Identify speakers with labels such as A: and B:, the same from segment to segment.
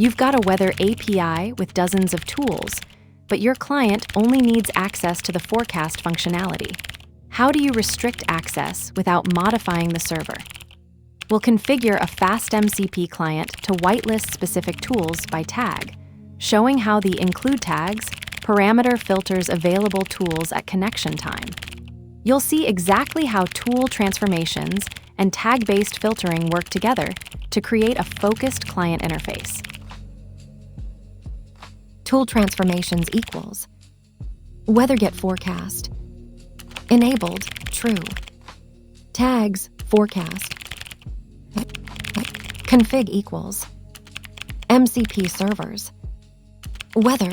A: You've got a weather API with dozens of tools, but your client only needs access to the forecast functionality. How do you restrict access without modifying the server? We'll configure a FastMCP client to whitelist specific tools by tag, showing how the include tags parameter filters available tools at connection time. You'll see exactly how tool transformations and tag-based filtering work together to create a focused client interface.
B: Tool transformations equals weather get forecast, enabled, true, tags, forecast, config equals MCP servers, weather,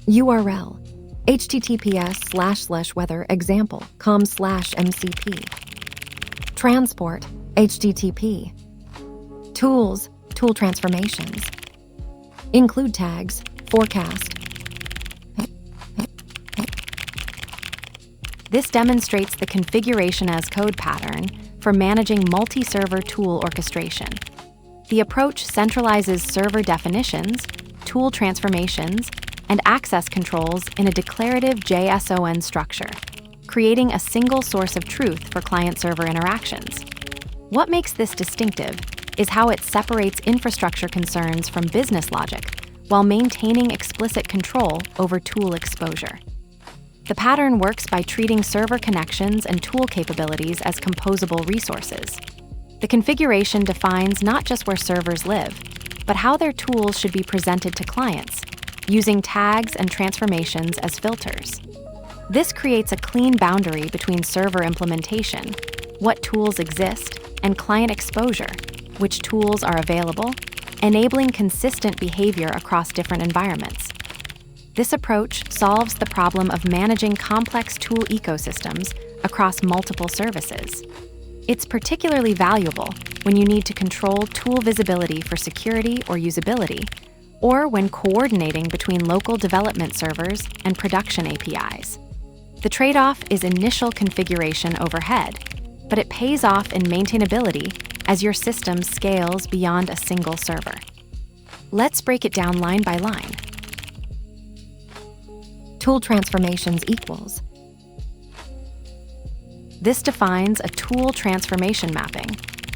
B: URL, https://weather example com/mcp, transport, http, tools, tool transformations, include tags, forecast.
A: This demonstrates the configuration as code pattern for managing multi-server tool orchestration. The approach centralizes server definitions, tool transformations, and access controls in a declarative JSON structure, creating a single source of truth for client-server interactions. What makes this distinctive is how it separates infrastructure concerns from business logic while maintaining explicit control over tool exposure. The pattern works by treating server connections and tool capabilities as composable resources. The configuration defines not just where servers live, but how their tools should be presented to clients, using tags and transformations as filters. This creates a clean boundary between server implementation, what tools exist, and client exposure, which tools are available, enabling consistent behavior across different environments. This approach solves the problem of managing complex tool ecosystems across multiple services. It's particularly valuable when you need to control tool visibility for security or usability, or when coordinating between local development servers and production APIs. The trade-off is initial configuration overhead, but it pays off in maintainability as your system scales beyond a single server. Let's break it down line by line.
B: Tool transformations equals.
A: This defines a tool transformation mapping,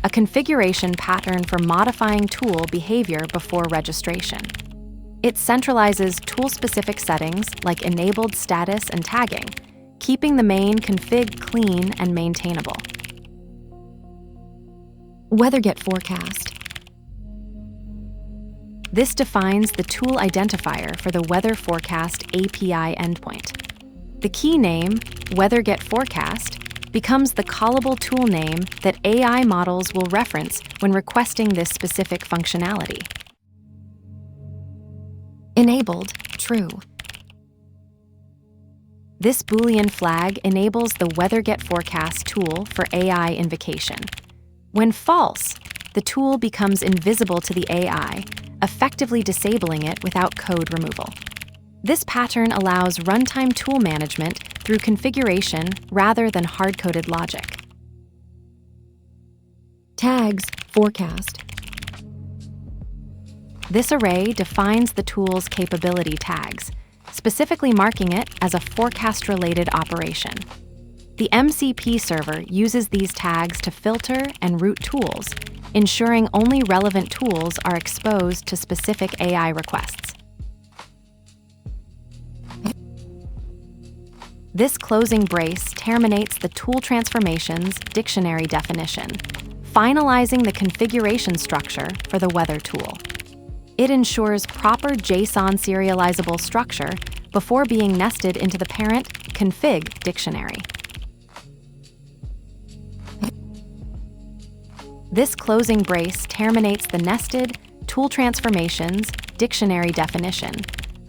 A: a configuration pattern for modifying tool behavior before registration. It centralizes tool-specific settings like enabled status and tagging, keeping the main config clean and maintainable.
B: Weather get forecast.
A: This defines the tool identifier for the weather forecast API endpoint. The key name, weather get forecast, becomes the callable tool name that AI models will reference when requesting this specific functionality.
B: Enabled, true.
A: This Boolean flag enables the weather get forecast tool for AI invocation. When false, the tool becomes invisible to the AI, effectively disabling it without code removal. This pattern allows runtime tool management through configuration rather than hard-coded logic.
B: Tags, forecast.
A: This array defines the tool's capability tags, specifically marking it as a forecast-related operation. The MCP server uses these tags to filter and route tools, ensuring only relevant tools are exposed to specific AI requests. This closing brace terminates the tool transformations dictionary definition, finalizing the configuration structure for the weather tool. It ensures proper JSON serializable structure before being nested into the parent config dictionary. This closing brace terminates the nested tool transformations dictionary definition,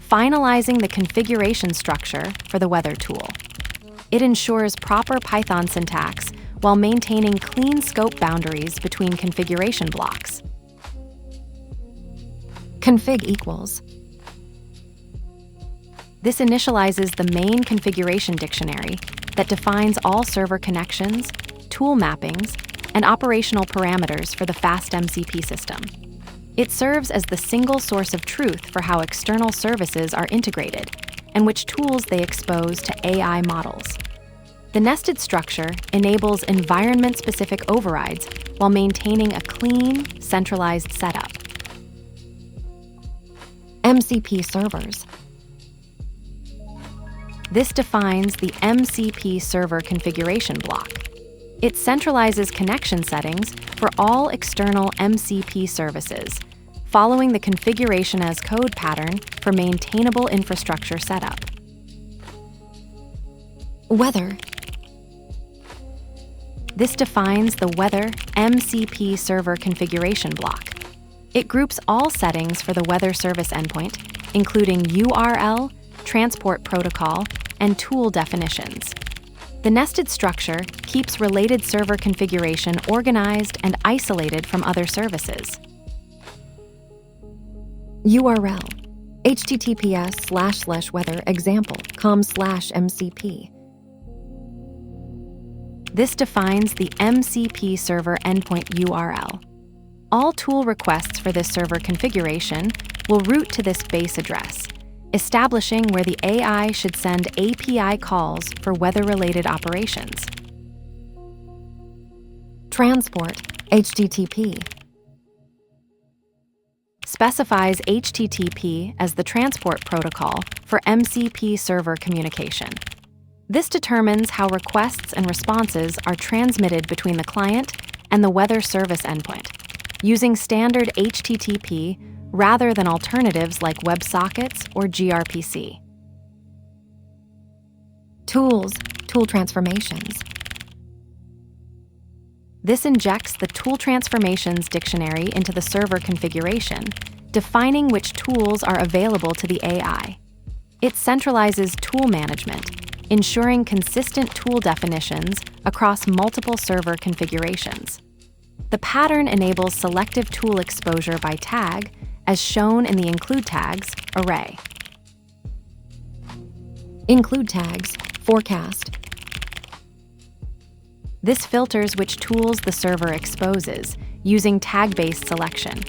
A: finalizing the configuration structure for the weather tool. It ensures proper Python syntax while maintaining clean scope boundaries between configuration blocks.
B: Config equals.
A: This initializes the main configuration dictionary that defines all server connections, tool mappings, and operational parameters for the FastMCP system. It serves as the single source of truth for how external services are integrated and which tools they expose to AI models. The nested structure enables environment-specific overrides while maintaining a clean, centralized setup.
B: MCP servers.
A: This defines the MCP server configuration block. It centralizes connection settings for all external MCP services, following the configuration as code pattern for maintainable infrastructure setup.
B: Weather.
A: This defines the Weather MCP server configuration block. It groups all settings for the weather service endpoint, including URL, transport protocol, and tool definitions. The nested structure keeps related server configuration organized and isolated from other services.
B: URL. https://weather-example.com/mcp.
A: This defines the MCP server endpoint URL. All tool requests for this server configuration will route to this base address, establishing where the AI should send API calls for weather-related operations.
B: Transport. HTTP.
A: Specifies HTTP as the transport protocol for MCP server communication. This determines how requests and responses are transmitted between the client and the weather service endpoint, using standard HTTP rather than alternatives like WebSockets or gRPC.
B: Tools. Tool transformations.
A: This injects the Tool Transformations dictionary into the server configuration, defining which tools are available to the AI. It centralizes tool management, ensuring consistent tool definitions across multiple server configurations. The pattern enables selective tool exposure by tag, as shown in the include tags array.
B: Include tags. Forecast.
A: This filters which tools the server exposes using tag-based selection.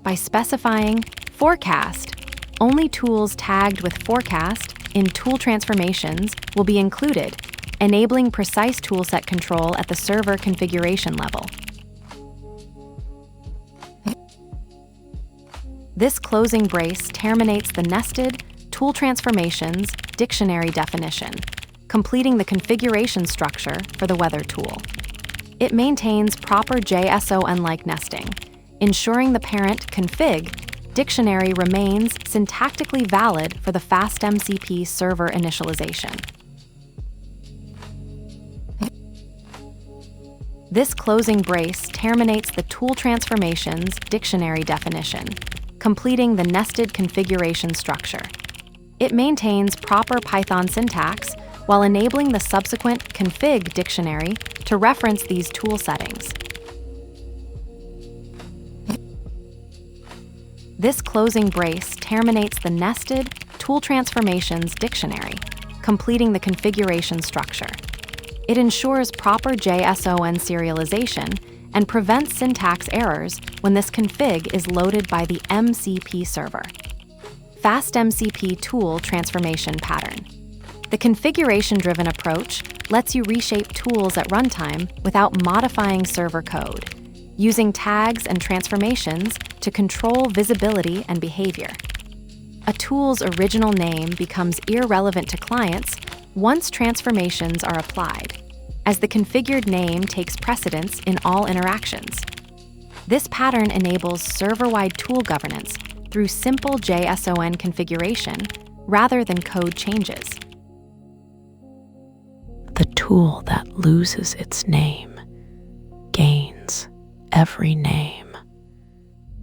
A: By specifying forecast, only tools tagged with forecast in tool transformations will be included, enabling precise toolset control at the server configuration level. This closing brace terminates the nested Tool Transformations dictionary definition, completing the configuration structure for the weather tool. It maintains proper JSON-like nesting, ensuring the parent config dictionary remains syntactically valid for the FastMCP server initialization. This closing brace terminates the Tool Transformations dictionary definition, completing the nested configuration structure. It maintains proper Python syntax while enabling the subsequent config dictionary to reference these tool settings. This closing brace terminates the nested Tool Transformations dictionary, completing the configuration structure. It ensures proper JSON serialization and prevents syntax errors when this config is loaded by the MCP server. FastMCP tool transformation pattern. The configuration-driven approach lets you reshape tools at runtime without modifying server code, using tags and transformations to control visibility and behavior. A tool's original name becomes irrelevant to clients once transformations are applied, as the configured name takes precedence in all interactions. This pattern enables server-wide tool governance through simple JSON configuration rather than code changes.
C: The tool that loses its name gains every name.